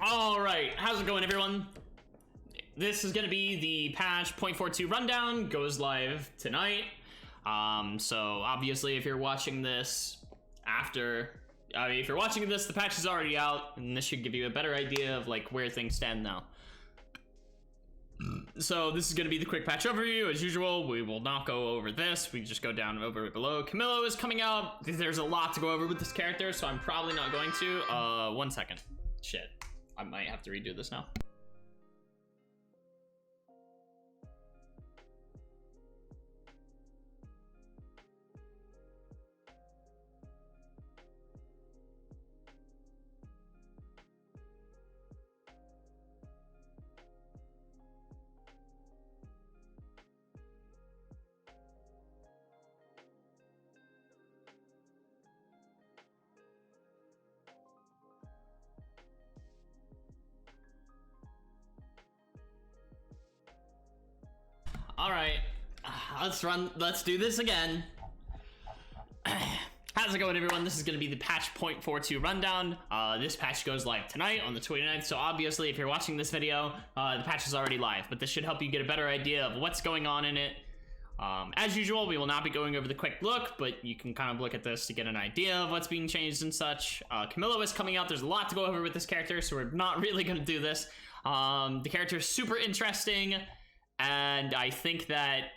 Alright, how's it going, everyone? This is gonna be the patch 0.42 rundown, goes live tonight. So obviously if you're watching this after, if you're watching this, the patch is already out, and this should give you a better idea of like where things stand now. So this is going to be the quick patch overview. As usual, we will not go over this. We just go down over below. Camillo is coming out. There's a lot to go over with this character, so I'm probably not going to. 1 second. Shit. I might have to redo this now. All right, let's do this again. How's it going, everyone? This is going to be the patch 0.42 rundown. This patch goes live tonight on the 29th, so obviously if you're watching this video, the patch is already live, but this should help you get a better idea of what's going on in it. As usual, we will not be going over the quick look, but you can kind of look at this to get an idea of what's being changed and such. Camillo is coming out. There's a lot to go over with this character, so we're not really going to do this. The character is super interesting, and I think that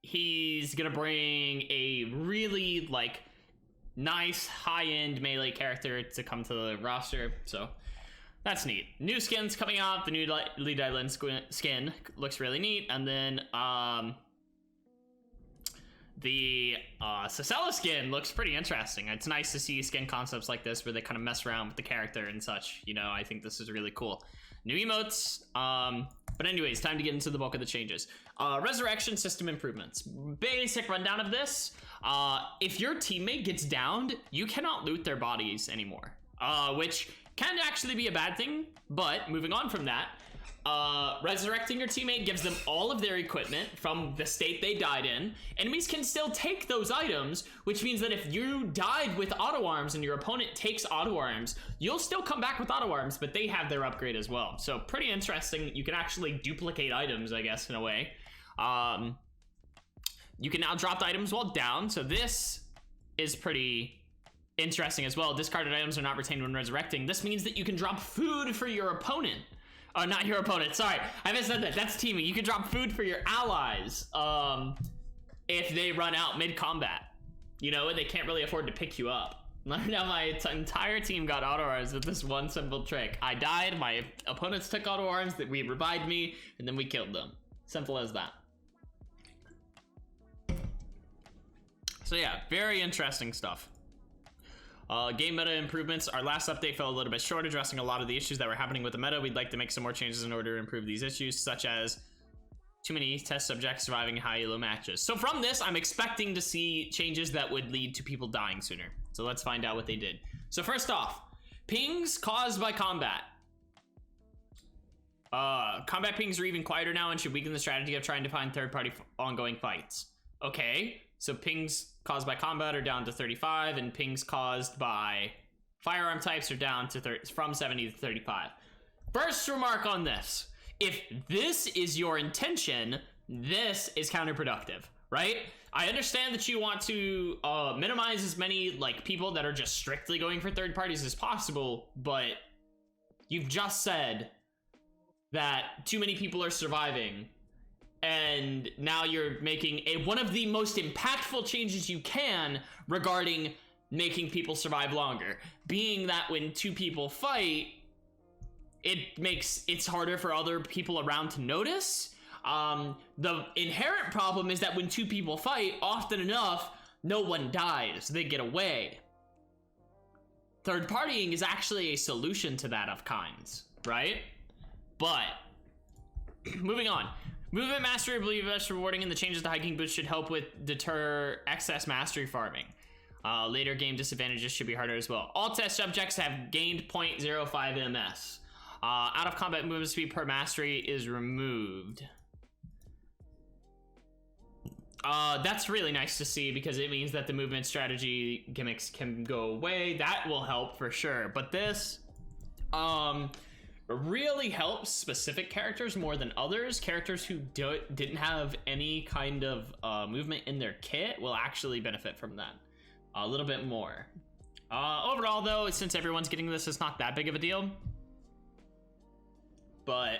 he's gonna bring a really like nice high-end melee character to come to the roster, so that's neat. New skins coming out. The new lead island skin looks really neat, and then the Cicella skin looks pretty interesting. It's nice to see skin concepts like this where they kind of mess around with the character and such. You know, I think this is really cool. New emotes. But anyways, time to get into the bulk of the changes. Resurrection system improvements. Basic rundown of this. If your teammate gets downed, you cannot loot their bodies anymore, which can actually be a bad thing. But moving on from that, resurrecting your teammate gives them all of their equipment from the state they died in. Enemies can still take those items, which means that if you died with auto arms and your opponent takes auto arms, you'll still come back with auto arms, but they have their upgrade as well. So pretty interesting. You can actually duplicate items, I guess, in a way. You can now drop the items while down, so this is pretty interesting as well. Discarded items are not retained when resurrecting. This means that you can drop food for your opponent. Oh, not your opponent, sorry. I missaid that. That's teaming. You can drop food for your allies if they run out mid-combat. You know, they can't really afford to pick you up. Now my entire team got auto arms with this one simple trick. I died, my opponents took auto arms, that revived me, and then we killed them. Simple as that. So yeah, very interesting stuff. Game meta improvements. Our last update fell a little bit short, addressing a lot of the issues that were happening with the meta. We'd like to make some more changes in order to improve these issues, such as too many test subjects surviving high elo matches. So from this, I'm expecting to see changes that would lead to people dying sooner. So let's find out what they did. So first off, pings caused by combat. Combat pings are even quieter now and should weaken the strategy of trying to find third-party ongoing fights. Okay, so pings caused by combat are down to 35, and pings caused by firearm types are down to from 70 to 35. First remark on this: if this is your intention, this is counterproductive, right? I understand that you want to minimize as many like people that are just strictly going for third parties as possible, but you've just said that too many people are surviving, and now you're making one of the most impactful changes you can regarding making people survive longer, being that when two people fight, it's harder for other people around to notice. The inherent problem is that when two people fight, often enough, no one dies, they get away. Third partying is actually a solution to that of kinds, right? But moving on. Movement mastery, I believe that's rewarding, and the changes to hiking boots should help with deter excess mastery farming. Later game disadvantages should be harder as well. All test subjects have gained 0.05 ms. Out of combat movement speed per mastery is removed. That's really nice to see, because it means that the movement strategy gimmicks can go away. That will help for sure. But this, really helps specific characters more than others. Characters who didn't have any kind of movement in their kit will actually benefit from that a little bit more. Overall, though, since everyone's getting this, it's not that big of a deal. But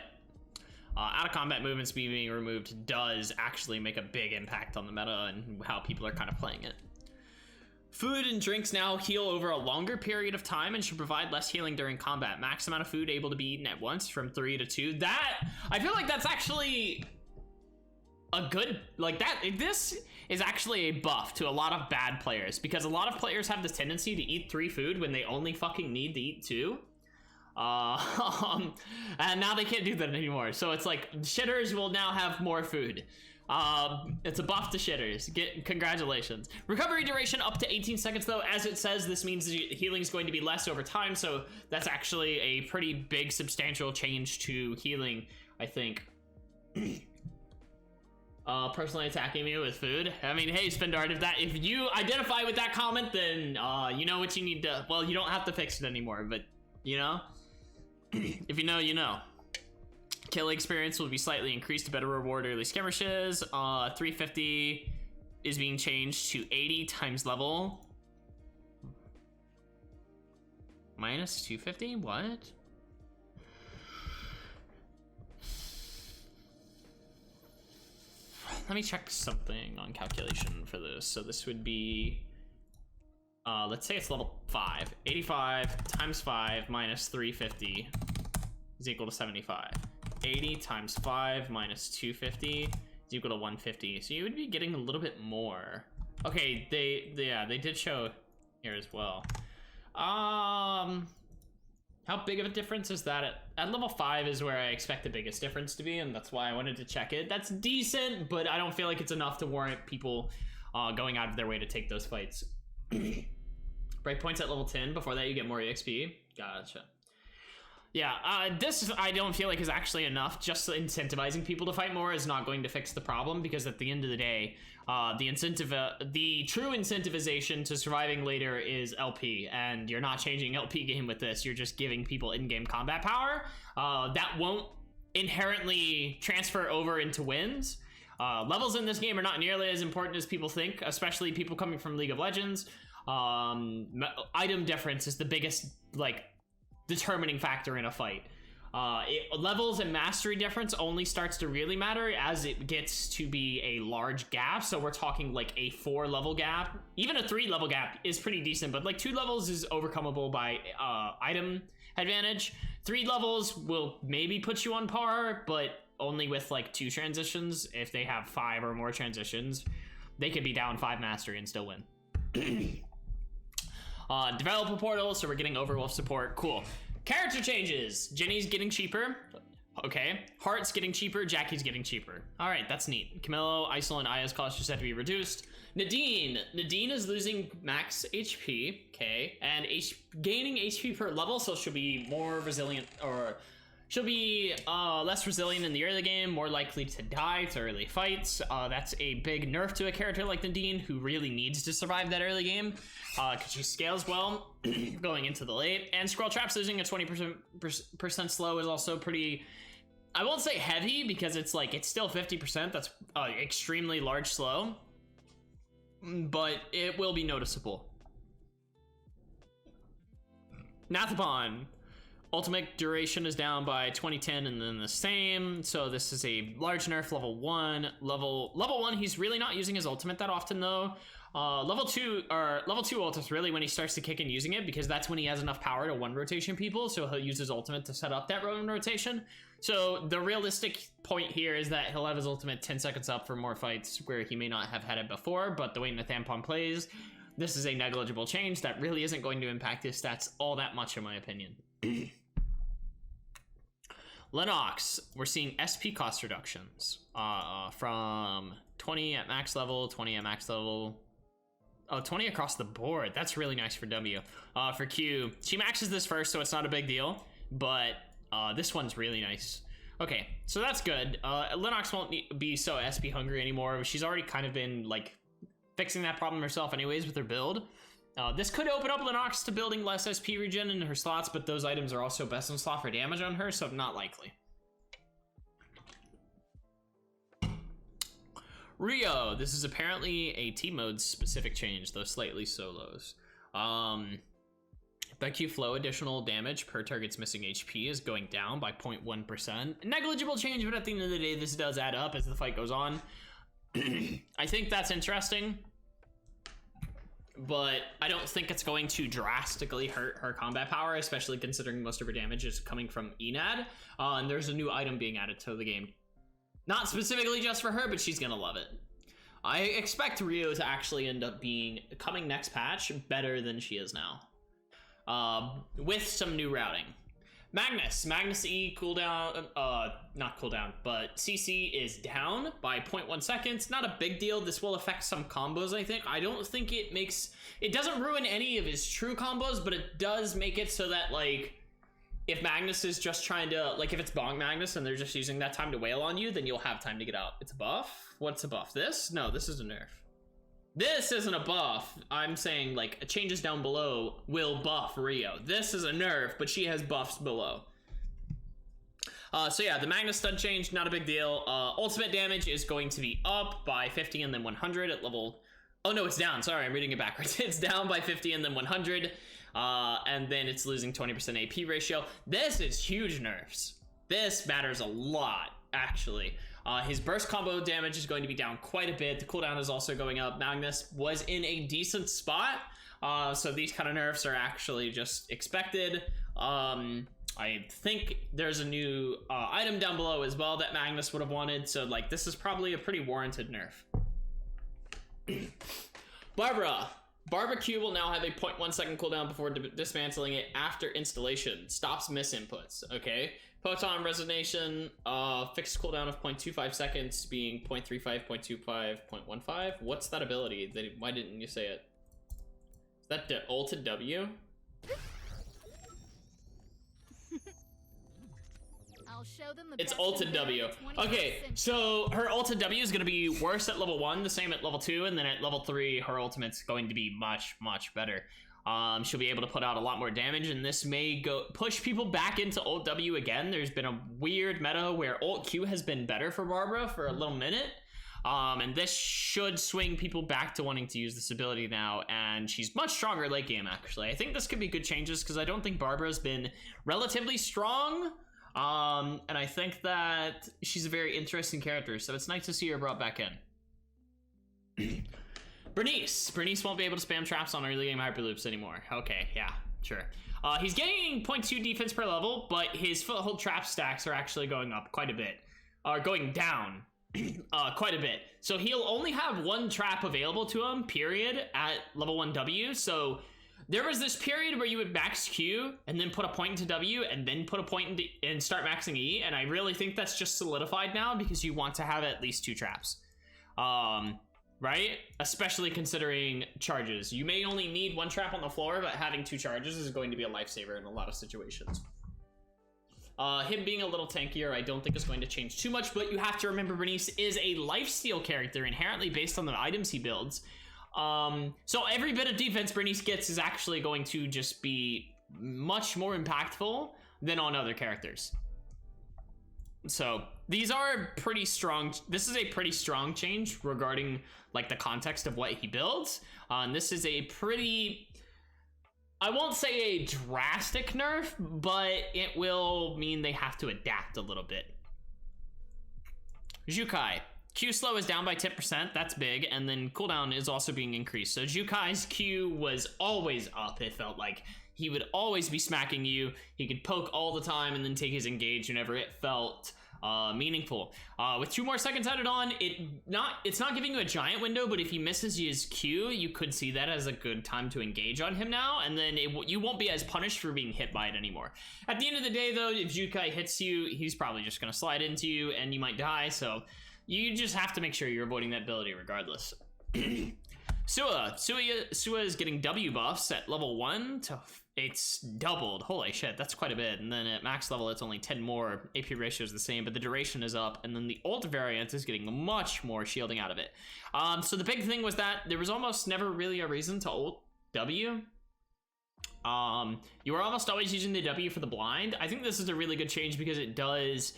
out of combat movements being removed does actually make a big impact on the meta and how people are kind of playing it. Food and drinks now heal over a longer period of time and should provide less healing during combat. Max amount of food able to be eaten at once from 3 to 2. That, I feel like that's actually a good, like that, this is actually a buff to a lot of bad players, because a lot of players have this tendency to eat 3 food when they only fucking need to eat 2. And now they can't do that anymore. So it's like shitters will now have more food. It's a buff to shitters. Congratulations. Recovery duration up to 18 seconds though. As it says, this means healing is going to be less over time, so that's actually a pretty big substantial change to healing, I think. Personally attacking me with food. I mean, hey Spindard, if you identify with that comment, then you know what you need to, well, you don't have to fix it anymore, but you know, if you know, you know. Kill experience will be slightly increased to better reward early skirmishes. 350 is being changed to 80 times level. Minus 250? What? Let me check something on calculation for this. So this would be, let's say it's level 5. 85 times 5 minus 350 is equal to 75. 80 times 5 minus 250 is equal to 150. So you would be getting a little bit more. Okay, they did show here as well. How big of a difference is that? At level 5 is where I expect the biggest difference to be, and that's why I wanted to check it. That's decent, but I don't feel like it's enough to warrant people going out of their way to take those fights. Breakpoints at level 10. Before that, you get more EXP. Gotcha. Yeah, this I don't feel like is actually enough. Just incentivizing people to fight more is not going to fix the problem, because at the end of the day, the true incentivization to surviving later is LP, and you're not changing LP game with this. You're just giving people in-game combat power. That won't inherently transfer over into wins. Levels in this game are not nearly as important as people think, especially people coming from League of Legends. Item difference is the biggest, like, determining factor in a fight. Levels and mastery difference only starts to really matter as it gets to be a large gap. So we're talking like a 4 level gap. Even a 3 level gap is pretty decent, but like 2 levels is overcomable by item advantage. 3 levels will maybe put you on par, but only with like 2 transitions. If they have 5 or more transitions, they could be down 5 mastery and still win. Developer portal, so we're getting Overwolf support. Cool. Character changes. Jenny's getting cheaper. Okay. Heart's getting cheaper. Jackie's getting cheaper. All right, that's neat. Camillo, Isol, and Aya's cost just had to be reduced. Nadine is losing max HP. Okay, and gaining HP per level, so she'll be more resilient, or she'll be less resilient in the early game, more likely to die to early fights. That's a big nerf to a character like Nadine, who really needs to survive that early game, because she scales well going into the late. And Scroll Trap's losing a 20% slow is also pretty, I won't say heavy, because it's like, it's still 50%. That's extremely large slow, but it will be noticeable. Nathapon. Ultimate duration is down by 2010 and then the same. So this is a large nerf. Level 1. Level 1, he's really not using his ultimate that often though. Level 2 ult is really when he starts to kick in using it, because that's when he has enough power to one rotation people, so he'll use his ultimate to set up that one rotation. So the realistic point here is that he'll have his ultimate 10 seconds up for more fights where he may not have had it before, but the way Nathampon plays, this is a negligible change that really isn't going to impact his stats all that much in my opinion. Lennox, we're seeing SP cost reductions from 20 at max level, 20 at max level. Oh, 20 across the board. That's really nice for W. For Q, she maxes this first, so it's not a big deal, but this one's really nice. Okay, so that's good. Lennox won't be so SP hungry anymore. She's already kind of been like fixing that problem herself anyways with her build. This could open up Lennox to building less SP regen in her slots, but those items are also best in slot for damage on her, so not likely. Rio, this is apparently a T-mode specific change, though slightly solos. BQ flow additional damage per target's missing HP is going down by 0.1%. Negligible change, but at the end of the day, this does add up as the fight goes on. I think that's interesting, but I don't think it's going to drastically hurt her combat power, especially considering most of her damage is coming from Enad. And there's a new item being added to the game. Not specifically just for her, but she's gonna love it. I expect Rio to actually end up being, coming next patch, better than she is now. With some new routing. Magnus E cooldown, not cooldown, but CC is down by 0.1 seconds. Not a big deal. This will affect some combos, I think. I don't think it doesn't ruin any of his true combos, but it does make it so that, like, if Magnus is just trying to, like, if it's Bong Magnus and they're just using that time to wail on you, then you'll have time to get out. It's a buff? What's a buff? This? No, this is a nerf. This isn't a buff. I'm saying, like, changes down below will buff Rio. This is a nerf, but she has buffs below. So yeah, the Magnus stun change, not a big deal. Ultimate damage is going to be up by 50 and then 100 at level... Oh no, it's down. Sorry, I'm reading it backwards. It's down by 50 and then 100. And then it's losing 20% AP ratio. This is huge nerfs. This matters a lot, actually. His burst combo damage is going to be down quite a bit. The cooldown is also going up. Magnus was in a decent spot, so these kind of nerfs are actually just expected. I think there's a new item down below as well that Magnus would have wanted, so like this is probably a pretty warranted nerf. Barbecue will now have a 0.1 second cooldown before dismantling it after installation. Stops miss inputs, okay? Photon Resonation, fixed cooldown of 0.25 seconds, being 0.35, 0.25, 0.15. What's that ability? Why didn't you say it? Is that the ulted W? I'll show them the it's ulted W. Okay, so her ulted W is going to be worse at level 1, the same at level 2, and then at level 3, her ultimate's going to be much, much better. She'll be able to put out a lot more damage, and this may push people back into ult W again. There's been a weird meta where ult Q has been better for Barbara for a little minute, and this should swing people back to wanting to use this ability now, and she's much stronger late game, actually. I think this could be good changes, because I don't think Barbara's been relatively strong, and I think that she's a very interesting character, so it's nice to see her brought back in. Bernice won't be able to spam traps on early game hyperloops anymore. Okay, yeah, sure. He's getting 0.2 defense per level, but his foothold trap stacks are actually going up quite a bit. Going down quite a bit. So he'll only have one trap available to him, period, at level 1 W. So there was this period where you would max Q and then put a point into W and then put a point into and start maxing E, and I really think that's just solidified now because you want to have at least 2 traps. Right? Especially considering charges. You may only need 1 trap on the floor, but having 2 charges is going to be a lifesaver in a lot of situations. Him being a little tankier, I don't think is going to change too much, but you have to remember Bernice is a lifesteal character inherently based on the items he builds. So every bit of defense Bernice gets is actually going to just be much more impactful than on other characters. So these are pretty strong. This is a pretty strong change regarding like the context of what he builds. And this is a pretty, I won't say a drastic nerf, but it will mean they have to adapt a little bit. Jukai. Q slow is down by 10%, that's big, and then cooldown is also being increased. So Jukai's Q was always up, it felt like. He would always be smacking you, he could poke all the time and then take his engage whenever it felt meaningful. With 2 more seconds added on, it's not giving you a giant window, but if he misses his Q, you could see that as a good time to engage on him now, and then you won't be as punished for being hit by it anymore. At the end of the day though, if Jukai hits you, he's probably just gonna slide into you and you might die, so you just have to make sure you're avoiding that ability regardless. Sua is getting W buffs at level 1 to it's doubled. Holy shit, that's quite a bit. And then at max level, it's only 10 more. AP ratio is the same, but the duration is up. And then the ult variant is getting much more shielding out of it. So the big thing was that there was almost never really a reason to ult W. You are almost always using the W for the blind. I think this is a really good change because it does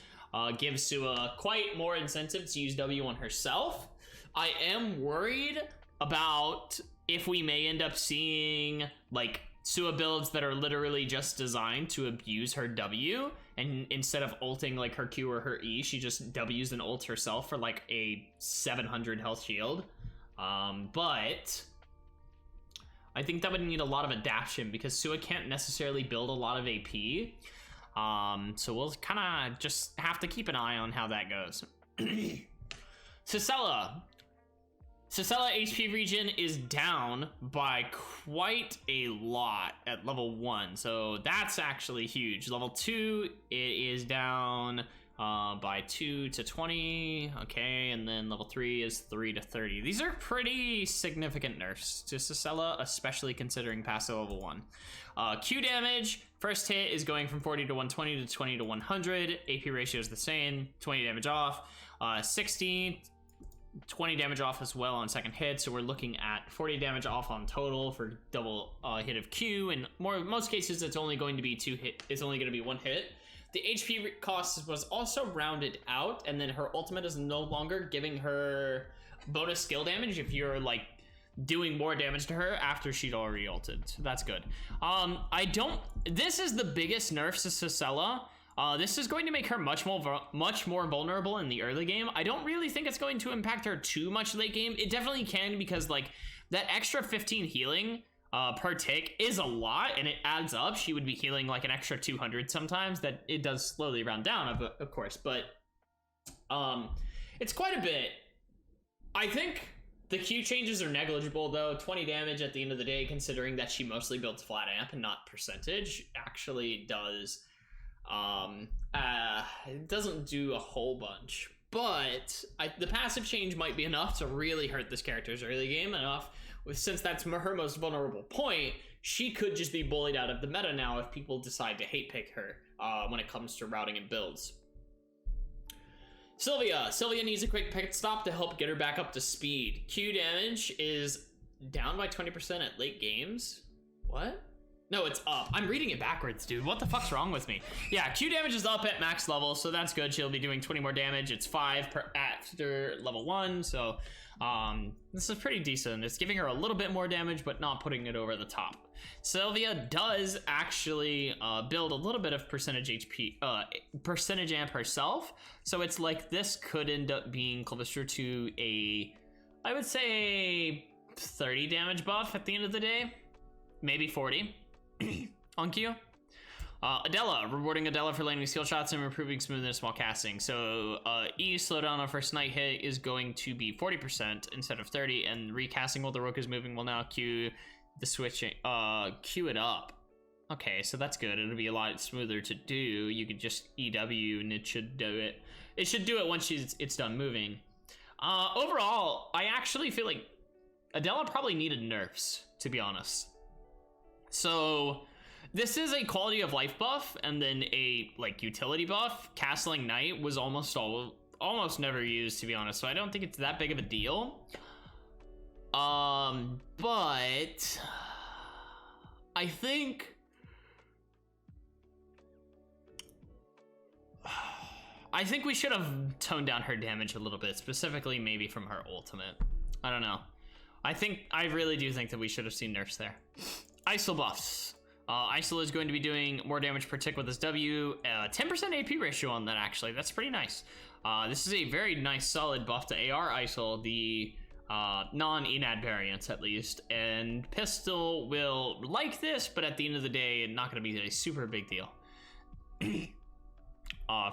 give Sua quite more incentive to use W on herself. I am worried about if we may end up seeing like Sua builds that are literally just designed to abuse her W, and instead of ulting like her Q or her E, she just W's and ults herself for like a 700 health shield. But I think that would need a lot of adaptation because Sua can't necessarily build a lot of AP. So we'll kind of just have to keep an eye on how that goes. Sisela HP regen is down by quite a lot at level 1, so that's actually huge. Level 2, it is down by 2 to 20, okay, and then level 3 is 3 to 30. These are pretty significant nerfs to Sisela, especially considering past level 1. Q damage, first hit is going from 40 to 120 to 20 to 100. AP ratio is the same, 20 damage off. 60, 20 damage off as well on second hit, so we're looking at 40 damage off on total for double hit of Q, and most cases it's only going to be one hit. The HP cost was also rounded out, and then her ultimate is no longer giving her bonus skill damage if you're like doing more damage to her after she'd already ulted, so that's good. This is the biggest nerf to Sisela. This is going to make her much more vulnerable in the early game. I don't really think it's going to impact her too much late game. It definitely can, because like that extra 15 healing per tick is a lot, and it adds up. She would be healing like an extra 200 sometimes. That it does slowly round down, of course, but it's quite a bit. I think the Q changes are negligible though. 20 damage at the end of the day, considering that she mostly builds flat amp and not percentage, actually does. It doesn't do a whole bunch, but the passive change might be enough to really hurt this character's early game enough. Since that's her most vulnerable point, she could just be bullied out of the meta now if people decide to hate pick her when it comes to routing and builds. Sylvia needs a quick pit stop to help get her back up to speed. Q damage is down by 20% at late games. What? No, it's up. I'm reading it backwards, dude. What the fuck's wrong with me? Yeah, Q damage is up at max level, so that's good. She'll be doing 20 more damage. It's 5 per after level 1, so this is pretty decent. It's giving her a little bit more damage, but not putting it over the top. Sylvia does actually build a little bit of percentage amp herself, so it's like this could end up being closer to a, I would say, 30 damage buff at the end of the day, maybe 40. On Q. Adela, rewarding Adela for landing skill shots and improving smoothness while casting. So E slowdown on first night hit is going to be 40% instead of 30, and recasting while the rook is moving will now Q the switching, Q it up. Okay, so that's good. It'll be a lot smoother to do. You could just EW and it should do it. It should do it once it's done moving. Overall, I actually feel like Adela probably needed nerfs, to be honest. So this is a quality of life buff, and then a like utility buff. Castling Knight was almost never used, to be honest, so I don't think it's that big of a deal. But I think we should have toned down her damage a little bit, specifically maybe from her ultimate. I don't know. I really do think that we should have seen nerfs there. ISIL buffs. ISIL is going to be doing more damage per tick with his W. 10% AP ratio on that, actually. That's pretty nice. This is a very nice, solid buff to AR ISIL, the non-Enad variants, at least. And Pistol will like this, but at the end of the day, not going to be a super big deal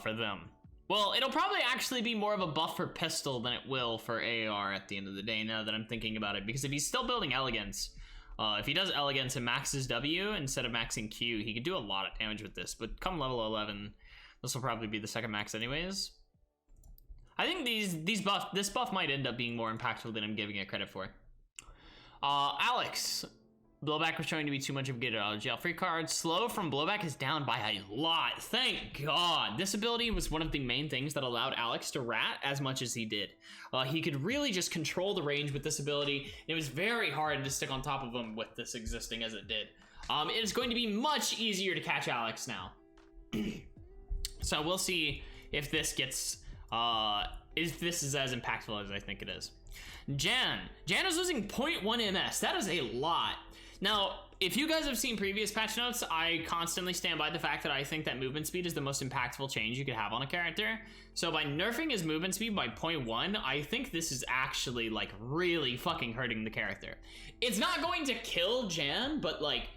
for them. Well, it'll probably actually be more of a buff for Pistol than it will for AR at the end of the day, now that I'm thinking about it. Because if he's still building Elegance, if he does Elegance and maxes W instead of maxing Q, he could do a lot of damage with this. But come level 11, this will probably be the second max anyways. I think this buff might end up being more impactful than I'm giving it credit for. Alex, Blowback was showing to be too much of a get out of jail free card. Slow from blowback is down by a lot. Thank God. This ability was one of the main things that allowed Alex to rat as much as he did. He could really just control the range with this ability. It was very hard to stick on top of him with this existing as it did. It is going to be much easier to catch Alex now. So we'll see if this gets, if this is as impactful as I think it is. Jan is losing 0.1 MS. That is a lot. Now, if you guys have seen previous patch notes, I constantly stand by the fact that I think that movement speed is the most impactful change you could have on a character. So by nerfing his movement speed by 0.1, I think this is actually like really fucking hurting the character. It's not going to kill Jan, but like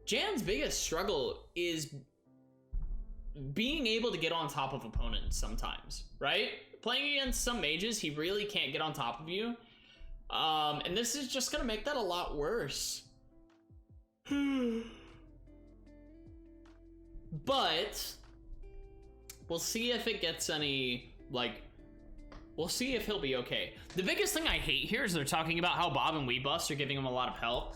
Jan's biggest struggle is being able to get on top of opponents sometimes, right? Playing against some mages, he really can't get on top of you. And this is just gonna make that a lot worse. But we'll see if it gets any, like, we'll see if he'll be okay. The biggest thing I hate here is they're talking about how Bob and Weed Buffs are giving him a lot of help.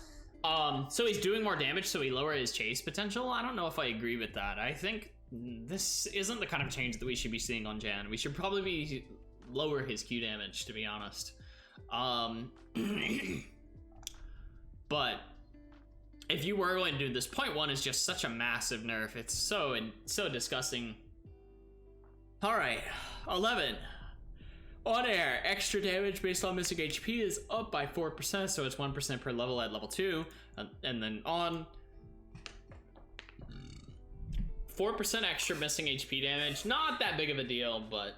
So he's doing more damage, so he lower his chase potential. I don't know if I agree with that. I think this isn't the kind of change that we should be seeing on Jan. We should probably be lower his Q damage, to be honest. But if you were going to do this, 0.1 is just such a massive nerf. It's so disgusting. All right, 11. On air, extra damage based on missing HP is up by 4%, so it's 1% per level at level 2. And then on 4% extra missing HP damage, not that big of a deal, but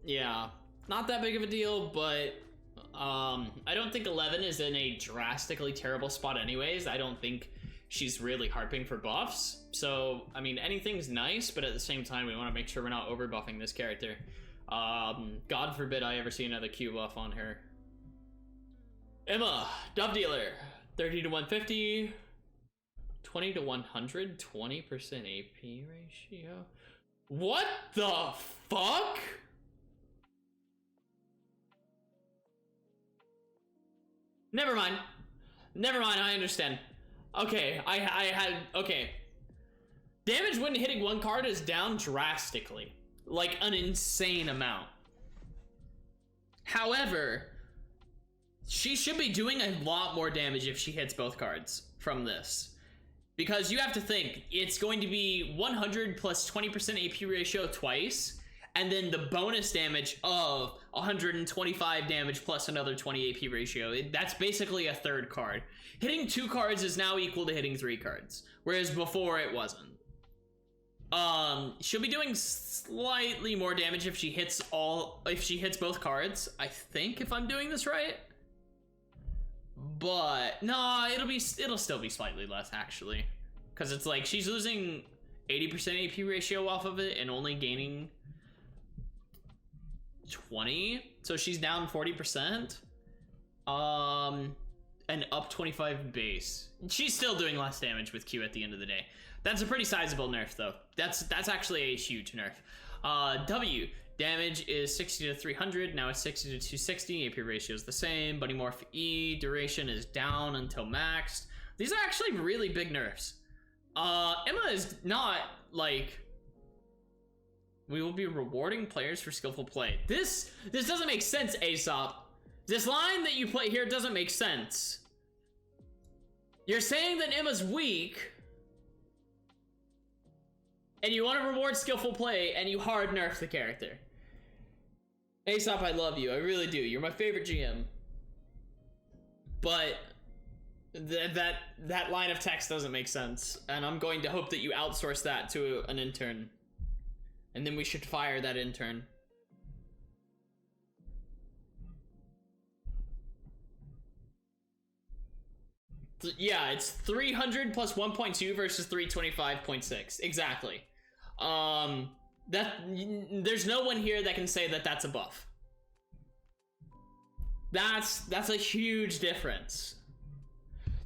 yeah, not that big of a deal, but I don't think 11 is in a drastically terrible spot anyways. I don't think she's really harping for buffs, so I mean anything's nice, but at the same time we want to make sure we're not over buffing this character. God forbid I ever see another Q buff on her. Emma, Dove Dealer, 30 to 150, 20 to 100, 20% AP ratio. What the fuck? Never mind, I understand. Okay, I had, okay. Damage when hitting one card is down drastically. Like an insane amount. However, she should be doing a lot more damage if she hits both cards from this. Because you have to think, it's going to be 100 plus 20% AP ratio twice, and then the bonus damage of 125 damage plus another 20 AP ratio. That's basically a third card. Hitting 2 cards is now equal to hitting 3 cards, whereas before it wasn't. She'll be doing slightly more damage if she hits both cards, I think, if I'm doing this right. But no, it'll still be slightly less actually, because it's like she's losing 80% AP ratio off of it and only gaining 20, so she's down 40%. And up 25 base. She's still doing less damage with Q at the end of the day. That's a pretty sizable nerf though. That's actually a huge nerf. W, damage is 60 to 300, now it's 60 to 260, AP ratio is the same, Buddy Morph E, duration is down until maxed. These are actually really big nerfs. Emma is not, like, we will be rewarding players for skillful play. This doesn't make sense, Aesop. This line that you play here doesn't make sense. You're saying that Emma's weak, and you want to reward skillful play, and you hard nerf the character. Aesop, I love you. I really do. You're my favorite GM. But that line of text doesn't make sense, and I'm going to hope that you outsource that to an intern. And then we should fire that intern. Yeah, it's 300 plus 1.2 versus 325.6. Exactly. There's no one here that can say that that's a buff. That's a huge difference.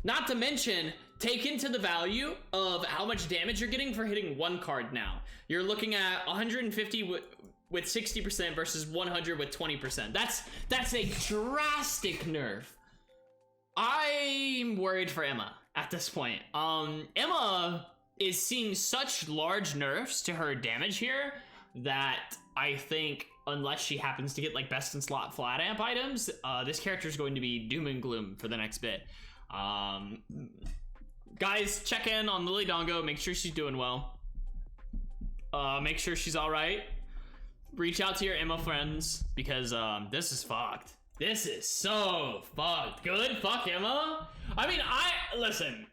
Not to mention, take into the value of how much damage you're getting for hitting one card now. You're looking at 150 with 60% versus 100 with 20%. That's a drastic nerf. I'm worried for Emma at this point. Emma is seeing such large nerfs to her damage here that I think unless she happens to get like best in slot flat amp items, this character is going to be doom and gloom for the next bit. Guys, check in on Lily Dongo, make sure she's doing well. Make sure she's all right. Reach out to your Emma friends because this is fucked. This is so fucked. Good, fuck Emma. I mean, listen,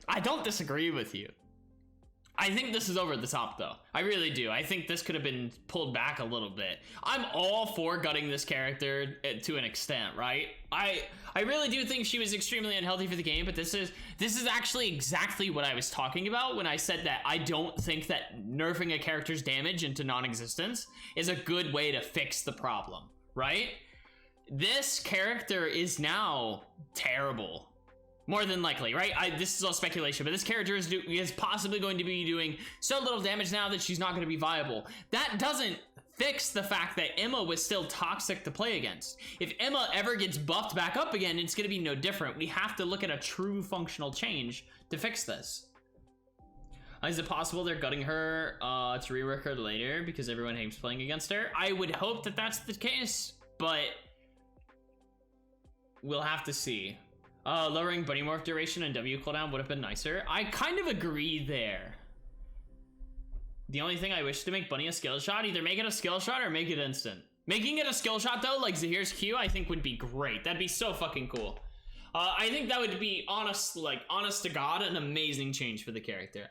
I don't disagree with you. I think this is over the top though. I really do. I think this could have been pulled back a little bit. I'm all for gutting this character to an extent, right? I really do think she was extremely unhealthy for the game, but this is actually exactly what I was talking about when I said that I don't think that nerfing a character's damage into non-existence is a good way to fix the problem, right? This character is now terrible. More than likely, right? This is all speculation, but this character is possibly going to be doing so little damage now that she's not going to be viable. That doesn't fix the fact that Emma was still toxic to play against. If Emma ever gets buffed back up again, it's going to be no different. We have to look at a true functional change to fix this. Is it possible they're gutting her to rework her later because everyone hates playing against her? I would hope that that's the case, but we'll have to see. Lowering Bunny Morph duration and W cooldown would have been nicer. I kind of agree there. The only thing I wish to make Bunny a skill shot, either make it a skill shot or make it instant. Making it a skill shot though, like Zahir's Q, I think would be great. That'd be so fucking cool. I think that would be honest to God, an amazing change for the character.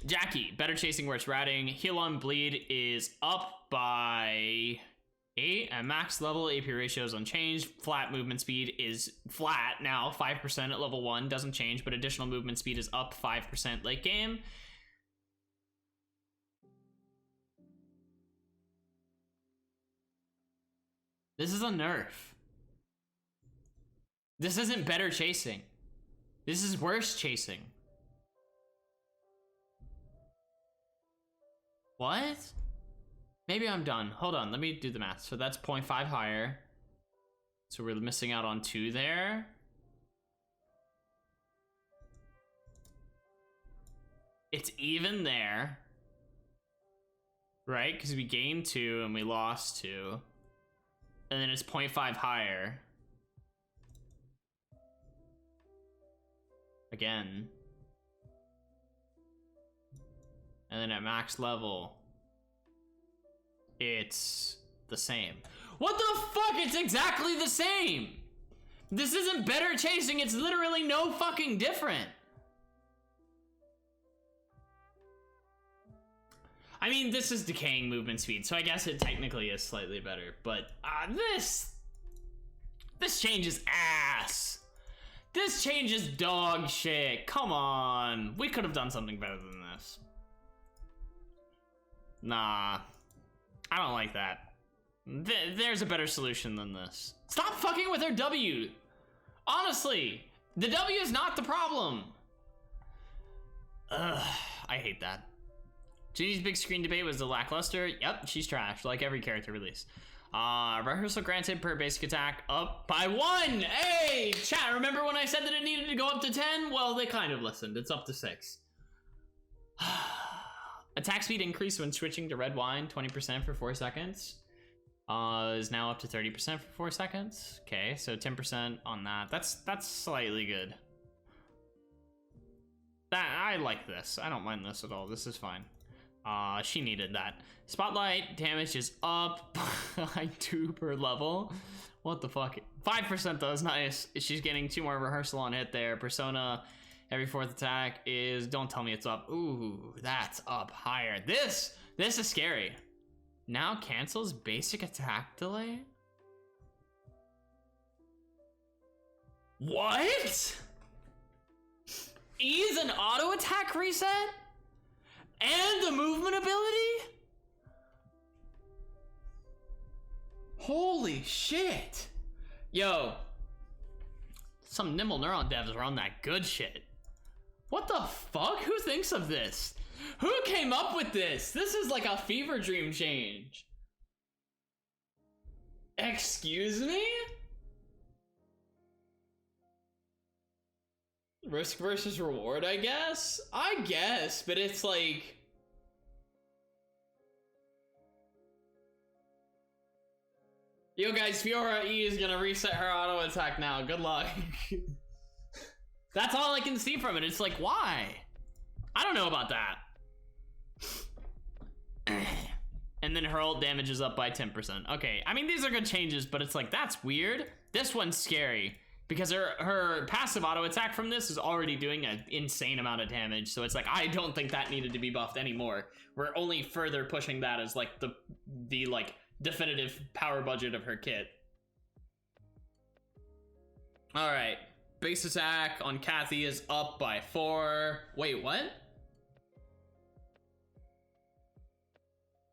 Jackie, better chasing, worse routing. Heal on bleed is up by 8 at max level. AP ratio is unchanged. Flat movement speed is flat now, 5% at level 1, doesn't change, but additional movement speed is up 5% late game. This is a nerf. This isn't better chasing. This is worse chasing. What? Maybe I'm done. Hold on, let me do the math. So that's 0.5 higher. So we're missing out on 2 there. It's even there. Right? Because we gained 2 and we lost 2. And then it's 0.5 higher. Again. And then at max level, it's the same. What the fuck? It's exactly the same. This isn't better chasing. It's literally no fucking different. I mean, this is decaying movement speed, so I guess it technically is slightly better. But this change is ass. This change is dog shit. Come on. We could have done something better than this. Nah. I don't like that. There's a better solution than this. Stop fucking with her W. Honestly, the W is not the problem. Ugh, I hate that. Ginny's big screen debate was the lackluster. Yep, she's trash, like every character release. Rehearsal granted per basic attack up by 1. Hey, chat, remember when I said that it needed to go up to 10? Well, they kind of listened. It's up to 6. Attack speed increase when switching to red wine, 20% for 4 seconds. Is now up to 30% for 4 seconds. Okay, so 10% on that. That's slightly good. I like this. I don't mind this at all. This is fine. She needed that. Spotlight damage is up by 2 per level. What the fuck? 5% though is nice. She's getting 2 more rehearsal on hit there. Persona. Every 4th attack is, don't tell me it's up. Ooh, that's up higher. This is scary. Now cancels basic attack delay? What? Ease an auto attack reset? And the movement ability? Holy shit. Yo. Some nimble neuron devs are on that good shit. What the fuck? Who thinks of this? Who came up with this? This is like a fever dream change. Excuse me? Risk versus reward, I guess? I guess, but it's like... Yo guys, Fiora E is gonna reset her auto attack now. Good luck. That's all I can see from it. It's like, why? I don't know about that. And then her ult damage is up by 10%. Okay, I mean, these are good changes, but it's like, that's weird. This one's scary because her passive auto attack from this is already doing an insane amount of damage. So it's like, I don't think that needed to be buffed anymore. We're only further pushing that as like the like definitive power budget of her kit. All right, base attack on Kathy is up by 4. Wait, what?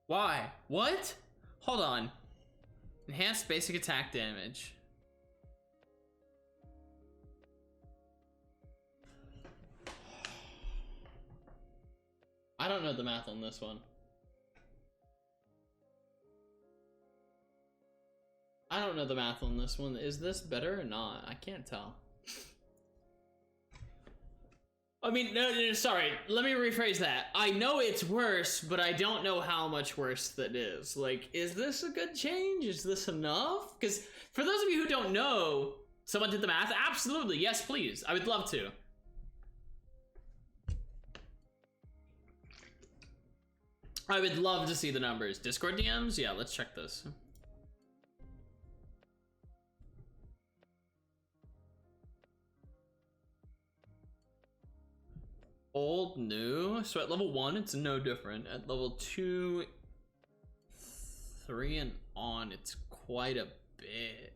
Why? What? Hold on. Enhanced basic attack damage. I don't know the math on this one. I don't know the math on this one. Is this better or not? I can't tell. I mean, no, sorry, let me rephrase that. I know it's worse, but I don't know how much worse that is. Like, is this a good change? Is this enough? Because for those of you who don't know, someone did the math. Absolutely, yes, please. I would love to. I would love to see the numbers. Discord DMs? Yeah, let's check this. Old, new. So at level 1, it's no different. At level 2, 3, and on, it's quite a bit.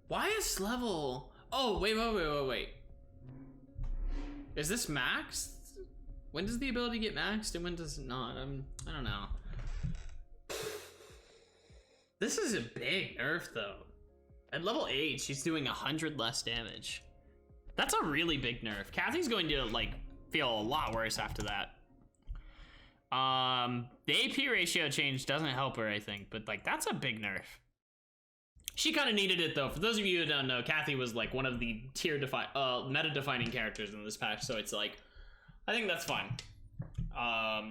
Why is level... Oh, wait. Is this maxed? When does the ability get maxed and when does it not? I don't know. This is a big nerf, though. At level 8, she's doing 100 less damage. That's a really big nerf. Kathy's going to like feel a lot worse after that. The AP ratio change doesn't help her, I think, but like that's a big nerf. She kind of needed it though. For those of you who don't know, Kathy was like one of the meta defining characters in this patch, so it's like I think that's fine.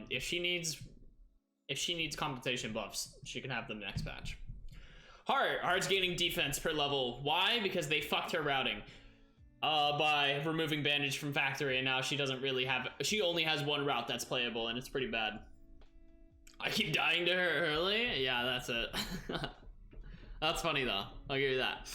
If she needs compensation buffs, she can have them next patch. Heart's gaining defense per level. Why? Because they fucked her routing. By removing bandage from factory, and now she doesn't really have, she only has one route that's playable, and it's pretty bad. I keep dying to her early? Yeah, that's it. That's funny though, I'll give you that.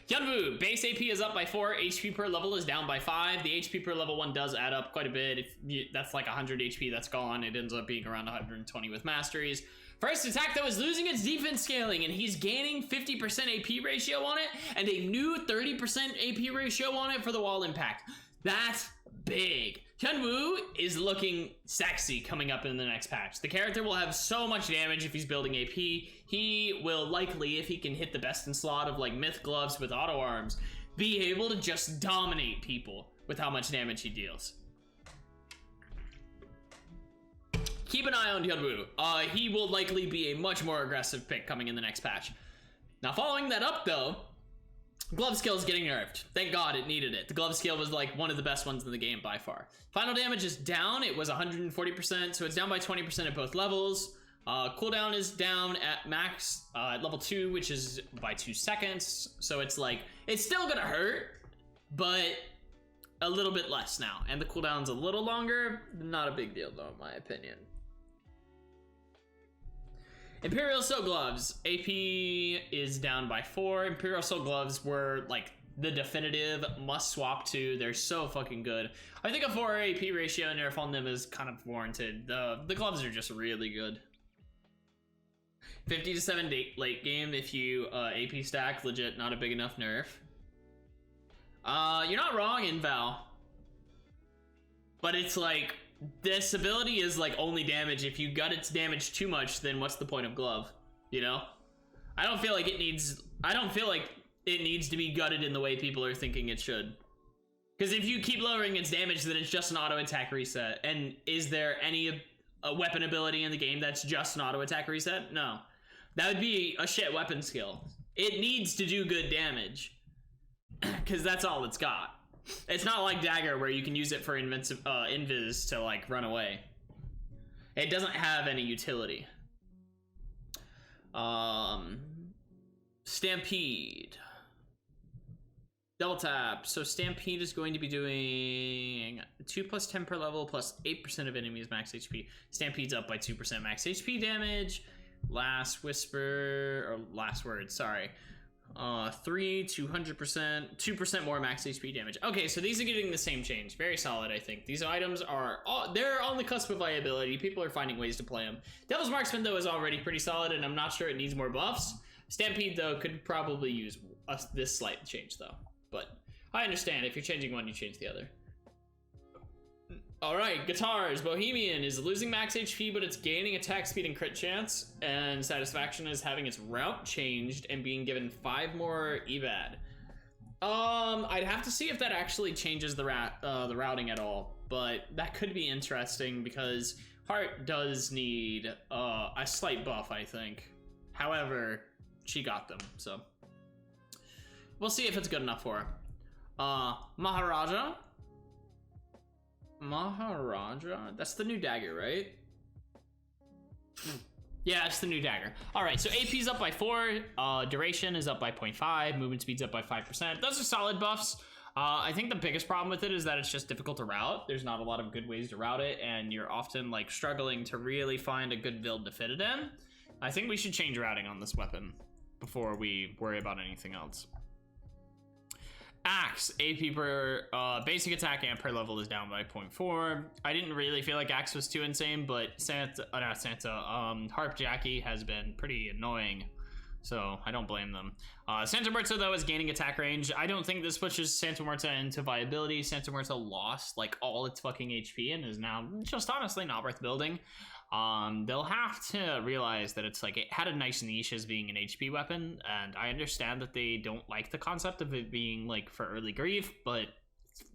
Hyunwoo, base AP is up by 4, HP per level is down by 5. The HP per level 1 does add up quite a bit. That's like 100 HP that's gone. It ends up being around 120 with masteries. First attack that was losing its defense scaling, and he's gaining 50% AP ratio on it, and a new 30% AP ratio on it for the wall impact. That's big. Hyunwoo is looking sexy coming up in the next patch. The character will have so much damage if he's building AP. He will likely, if he can hit the best in slot of like myth gloves with auto arms, be able to just dominate people with how much damage he deals. Keep an eye on Hyunwoo. He will likely be a much more aggressive pick coming in the next patch. Now, following that up, though, glove skill is getting nerfed. Thank God it needed it. The glove skill was like one of the best ones in the game by far. Final damage is down. It was 140%, so it's down by 20% at both levels. Cooldown is down at max at level 2, which is by 2 seconds. So it's like, it's still gonna hurt, but a little bit less now. And the cooldown's a little longer. Not a big deal, though, in my opinion. Imperial Silk Gloves, AP is down by 4. Imperial Silk Gloves were like the definitive must swap to. They're so fucking good. I think a 4 AP ratio nerf on them is kind of warranted. The gloves are just really good. 50 to 7 late game if you AP stack, legit not a big enough nerf. You're not wrong, Inval. But it's like, this ability is like only damage. If you gut its damage too much, then what's the point of glove? You know? I don't feel like it needs to be gutted in the way people are thinking it should. Because if you keep lowering its damage, then it's just an auto attack reset. And is there any a weapon ability in the game that's just an auto attack reset? No. That would be a shit weapon skill. It needs to do good damage. Because that's all it's got. It's not like Dagger where you can use it for invis to like run away. It doesn't have any utility. Stampede. Double tap. So Stampede is going to be doing 2 plus 10 per level plus 8% of enemies max HP. Stampede's up by 2% max HP damage. Last Whisper, or Last Word, sorry. 3, 200%, 2% more max HP damage. Okay, so these are getting the same change. Very solid, I think. These items are, they're on the cusp of viability. People are finding ways to play them. Devil's Marksman, though, is already pretty solid, and I'm not sure it needs more buffs. Stampede, though, could probably use this slight change, though. But I understand. If you're changing one, you change the other. Alright, Guitars. Bohemian is losing max HP, but it's gaining attack speed and crit chance. And Satisfaction is having its route changed and being given 5 more evad. I'd have to see if that actually changes the routing at all. But that could be interesting because Heart does need a slight buff, I think. However, she got them, so we'll see if it's good enough for her. Maharaja. That's the new dagger, right? Yeah, it's the new dagger. All right, so AP's up by 4, duration is up by 0.5, movement speed's up by 5%. Those are solid buffs. I think the biggest problem with it is that it's just difficult to route. There's not a lot of good ways to route it, and you're often like struggling to really find a good build to fit it in. I think we should change routing on this weapon before we worry about anything else. Axe, AP per basic attack and per level is down by 0.4. I didn't really feel like Axe was too insane, but Harp Jackie has been pretty annoying, so I don't blame them. Santa Muerta, though, is gaining attack range. I don't think this pushes Santa Muerta into viability. Santa Muerta lost like all its fucking HP and is now just honestly not worth building. They'll have to realize that it's like it had a nice niche as being an HP weapon, and I understand that they don't like the concept of it being like for early grief, but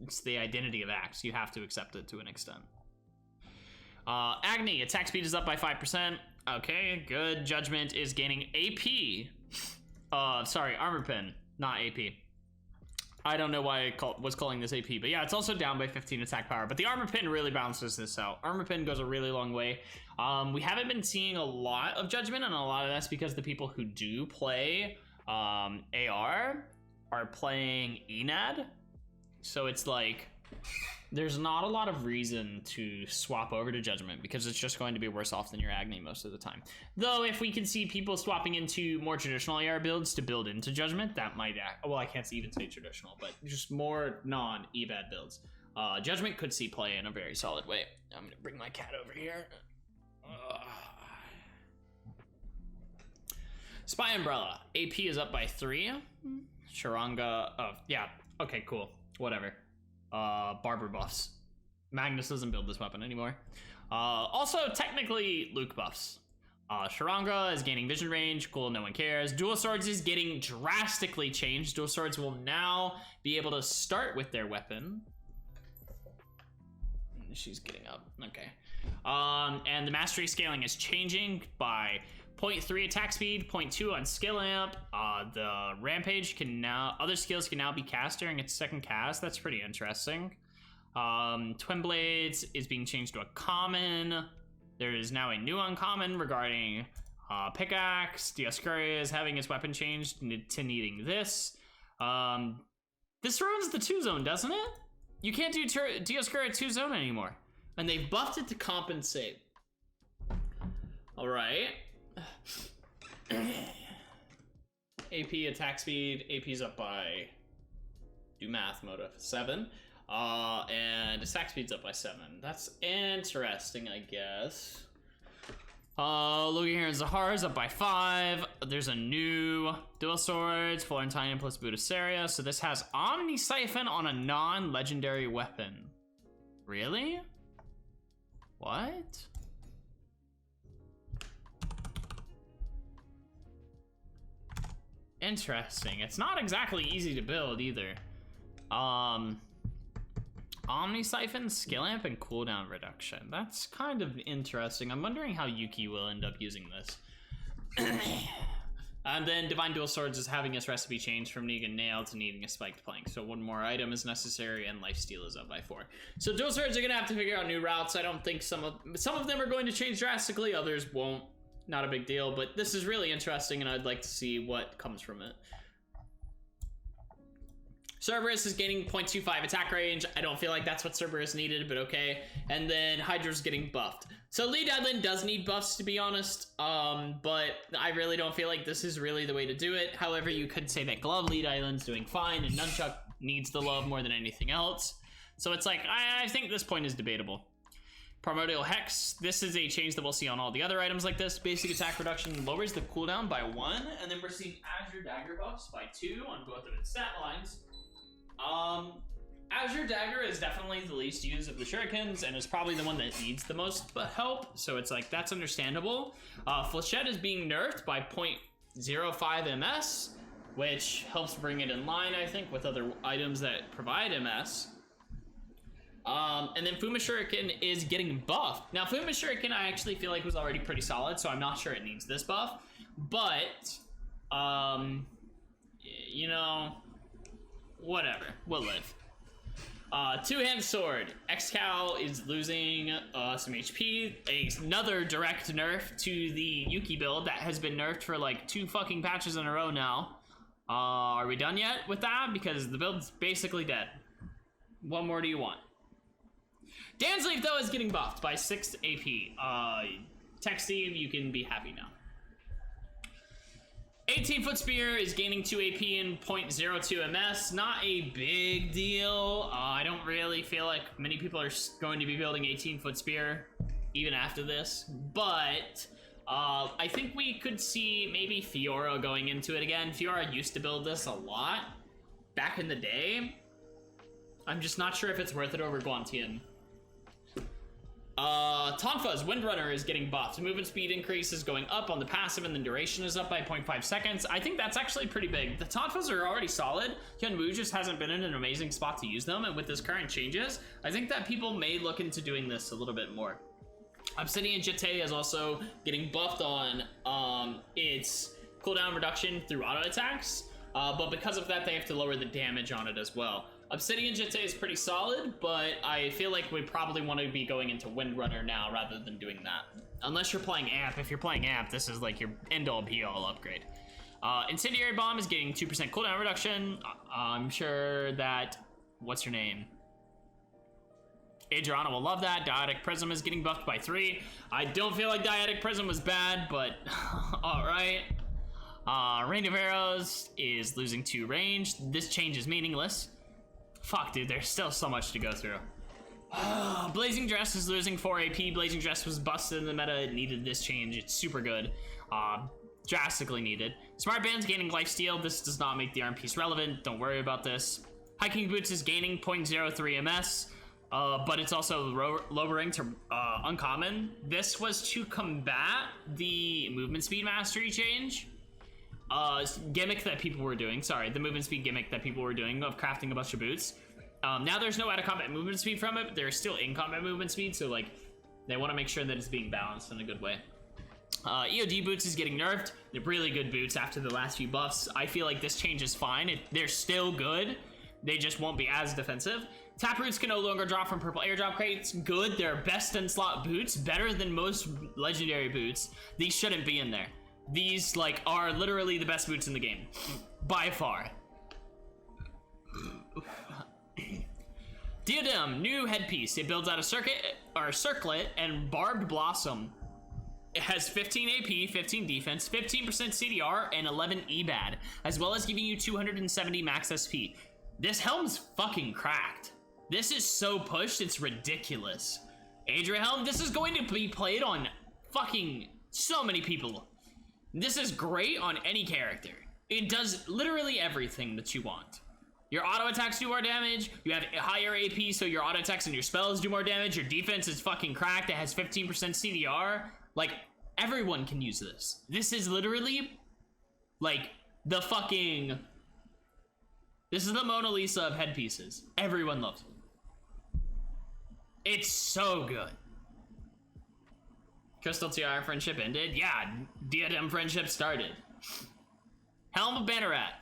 it's the identity of Axe. You have to accept it to an extent. Agni, attack speed is up by 5%. Okay, good. Judgment is gaining AP. Sorry, Armor Pin, not AP. I don't know why I was calling this AP, but yeah, it's also down by 15 attack power, but the Armor Pin really balances this out. Armor Pin goes a really long way. We haven't been seeing a lot of Judgment, and a lot of that's because the people who do play AR are playing ENAD, so it's like there's not a lot of reason to swap over to Judgment because it's just going to be worse off than your Agni most of the time. Though if we can see people swapping into more traditional AR builds to build into Judgment, that might act, well, I can't even say traditional, but just more non-EBAD builds. Judgment could see play in a very solid way. I'm gonna bring my cat over here. Spy Umbrella, AP is up by 3. Sharanga, yeah, okay, cool, whatever. Barber buffs. Magnus doesn't build this weapon anymore. Also, technically, Luke buffs. Sharanga is gaining vision range. Cool, no one cares. Dual Swords is getting drastically changed. Dual Swords will now be able to start with their weapon. She's getting up. Okay. And the mastery scaling is changing by 0.3 attack speed, 0.2 on skill amp. The rampage can now, other skills can now be cast during its second cast. That's pretty interesting. Twin Blades is being changed to a common. There is now a new uncommon regarding pickaxe. Dioscuri is having its weapon changed to needing this. This ruins the 2-zone, doesn't it? You can't do Dioscuri 2-zone anymore. And they've buffed it to compensate. All right. AP attack speed. AP's up by, do math mode of 7. And attack speed's up by 7. That's interesting, I guess. Looking here, Zahar's up by 5. There's a new Dual Swords, Florentine plus Budasaria. So this has Omni Siphon on a non-legendary weapon. Really? What? Interesting. It's not exactly easy to build either. Omni Siphon, Skill Amp, and cooldown reduction. That's kind of interesting. I'm wondering how Yuki will end up using this. And then Divine Dual Swords is having its recipe changed from needing nail to needing a spiked plank. So one more item is necessary, and lifesteal is up by 4. So Dual Swords are gonna have to figure out new routes. I don't think some of them are going to change drastically, others won't. Not a big deal, but this is really interesting, and I'd like to see what comes from it. Cerberus is gaining 0.25 attack range. I don't feel like that's what Cerberus needed, but okay. And then Hydra's getting buffed. So Lead Island does need buffs, to be honest, but I really don't feel like this is really the way to do it. However, you could say that Glove Lead Island's doing fine, and Nunchuck needs the love more than anything else. So it's like, I think this point is debatable. Primordial Hex, this is a change that we'll see on all the other items like this. Basic attack reduction lowers the cooldown by 1, and then we're seeing Azure Dagger buffs by 2 on both of its stat lines. Azure Dagger is definitely the least used of the shurikens and is probably the one that needs the most help, so it's like, that's understandable. Flechette is being nerfed by 0.05 MS, which helps bring it in line, I think, with other items that provide MS. And then Fuma Shuriken is getting buffed. Now, Fuma Shuriken I actually feel like was already pretty solid, so I'm not sure it needs this buff, but, you know, whatever, we'll live. Two-hand sword. X-Cow is losing some HP. Another direct nerf to the Yuki build that has been nerfed for like 2 fucking patches in a row now. Are we done yet with that? Because the build's basically dead. What more do you want? Dansleaf, though, is getting buffed by 6 AP. Tech Steve, you can be happy now. 18-foot spear is gaining 2 AP and 0.02 MS. Not a big deal. I don't really feel like many people are going to be building 18-foot spear even after this. But I think we could see maybe Fiora going into it again. Fiora used to build this a lot back in the day. I'm just not sure if it's worth it over Guantian. Tonfa's Windrunner is getting buffed. Movement speed increase is going up on the passive, and the duration is up by 0.5 seconds. I think that's actually pretty big. The Tonfas are already solid. Hyunwoo just hasn't been in an amazing spot to use them, and with this current changes, I think that people may look into doing this a little bit more. Obsidian Jete is also getting buffed on its cooldown reduction through auto attacks, but because of that, they have to lower the damage on it as well. Obsidian Jete is pretty solid, but I feel like we probably want to be going into Windrunner now rather than doing that. Unless you're playing Amp. If you're playing Amp, this is like your end-all be-all upgrade. Incendiary Bomb is getting 2% cooldown reduction. I'm sure that... What's her name? Adriana will love that. Dyadic Prism is getting buffed by 3. I don't feel like Dyadic Prism was bad, but alright. Rain of Arrows is losing 2 range. This change is meaningless. Fuck, dude, there's still so much to go through. Blazing Dress is losing 4 AP. Blazing Dress was busted in the meta. It needed this change. It's super good. Drastically needed. Smart Band's gaining lifesteal. This does not make the arm piece relevant. Don't worry about this. Hiking Boots is gaining 0.03 MS, but it's also lowering to uncommon. This was to combat the movement speed mastery change. Gimmick that people were doing, the movement speed gimmick that people were doing of crafting a bunch of boots. Now there's no out of combat movement speed from it, but there's still in combat movement speed, so like they want to make sure that it's being balanced in a good way. EOD boots is getting nerfed. They're really good boots after the last few buffs. I feel like this change is fine. They're still good. They just won't be as defensive. Taproots can no longer drop from purple airdrop crates. Good. They're best in slot boots, better than most legendary boots. These shouldn't be in there. These, like, are literally the best boots in the game. By far. Diadem, new headpiece. It builds out a circlet and barbed blossom. It has 15 AP, 15 defense, 15% CDR, and 11 EBAD, as well as giving you 270 max SP. This helm's fucking cracked. This is so pushed, it's ridiculous. Adria Helm, this is going to be played on fucking so many people. This is great on any character. It does literally everything that you want. Your auto attacks do more damage. You have higher AP, so your auto attacks and your spells do more damage. Your defense is fucking cracked. It has 15% CDR. Like, everyone can use this. This is literally, like, the fucking... This is the Mona Lisa of headpieces. Everyone loves it. It's so good. Crystal Tiara friendship ended? Yeah, Diadem friendship started. Helm of Banneret.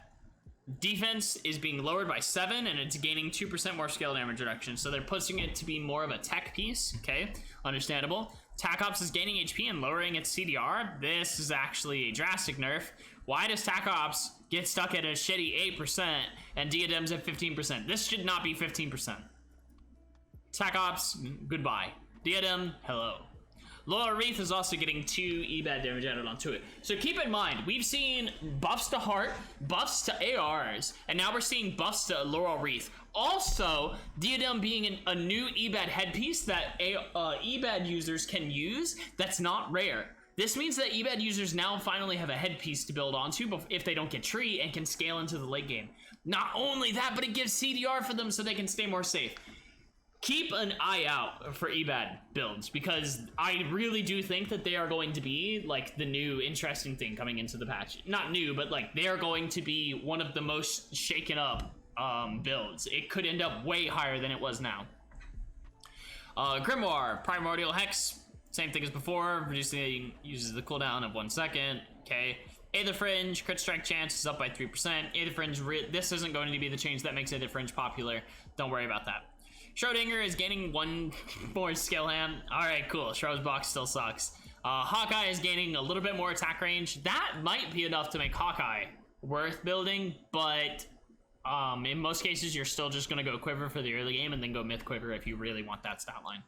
Defense is being lowered by 7, and it's gaining 2% more scale damage reduction. So they're pushing it to be more of a tech piece. Okay, understandable. Tac Ops is gaining HP and lowering its CDR. This is actually a drastic nerf. Why does Tac Ops get stuck at a shitty 8% and Diadem's at 15%? This should not be 15%. Tac Ops, goodbye. Diadem, hello. Laurel Wreath is also getting 2 EBAD damage added onto it. So keep in mind, we've seen buffs to Heart, buffs to ARs, and now we're seeing buffs to Laurel Wreath. Also, Diadem being a new EBAD headpiece that EBAD users can use that's not rare. This means that EBAD users now finally have a headpiece to build onto if they don't get tree and can scale into the late game. Not only that, but it gives CDR for them so they can stay more safe. Keep an eye out for EBAD builds, because I really do think that they are going to be like the new interesting thing coming into the patch. Not new, but like they are going to be one of the most shaken up builds. It could end up way higher than it was now. Grimoire, Primordial Hex, same thing as before, reducing uses the cooldown of 1 second. Okay. Aether Fringe, crit strike chance is up by 3%. Aether Fringe, this isn't going to be the change that makes Aether Fringe popular. Don't worry about that. Schrodinger is gaining 1 more skill ham. Alright, cool. Shroud's box still sucks. Hawkeye is gaining a little bit more attack range. That might be enough to make Hawkeye worth building, but in most cases, you're still just going to go Quiver for the early game and then go Myth Quiver if you really want that stat line.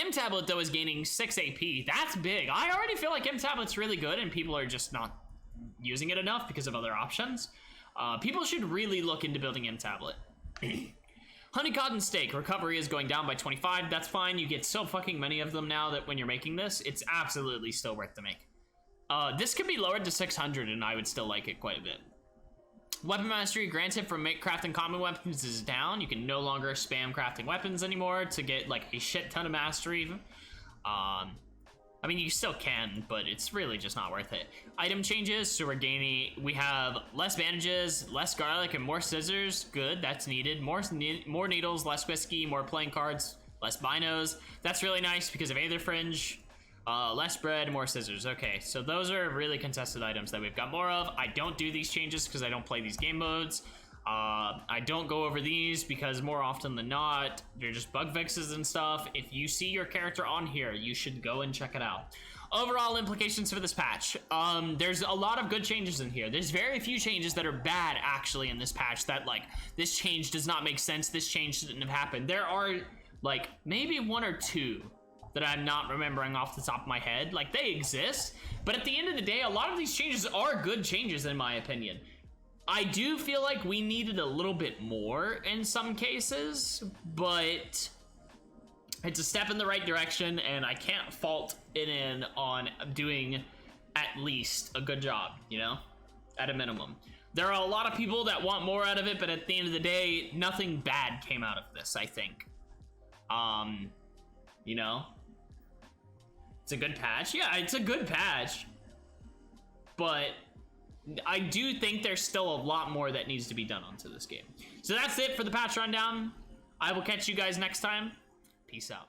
M-Tablet, though, is gaining 6 AP. That's big. I already feel like M-Tablet's really good and people are just not using it enough because of other options. People should really look into building M-Tablet. Honey Cotton Steak, recovery is going down by 25. That's fine. You get so fucking many of them now that when you're making this, it's absolutely still worth to make. This could be lowered to 600 and I would still like it quite a bit. Weapon mastery granted from crafting common weapons is down. You can no longer spam crafting weapons anymore to get like a shit ton of mastery. I mean, you still can, but it's really just not worth it. Item changes, so we have less bandages, less garlic, and more scissors. Good, that's needed. More needles, less whiskey, more playing cards, less binos. That's really nice because of Aether Fringe. Less bread, more scissors. Okay, so those are really contested items that we've got more of. I don't do these changes because I don't play these game modes. I don't go over these because more often than not, they're just bug fixes and stuff. If you see your character on here, you should go and check it out. Overall implications for this patch. There's a lot of good changes in here. There's very few changes that are bad actually in this patch that like, this change does not make sense. This change shouldn't have happened. There are like maybe 1 or 2 that I'm not remembering off the top of my head. Like they exist, but at the end of the day, a lot of these changes are good changes in my opinion. I do feel like we needed a little bit more in some cases, but it's a step in the right direction and I can't fault it in on doing at least a good job, you know, at a minimum. There are a lot of people that want more out of it, but at the end of the day, nothing bad came out of this, I think. You know, it's a good patch. Yeah, it's a good patch, but I do think there's still a lot more that needs to be done onto this game. So that's it for the patch rundown. I will catch you guys next time. Peace out.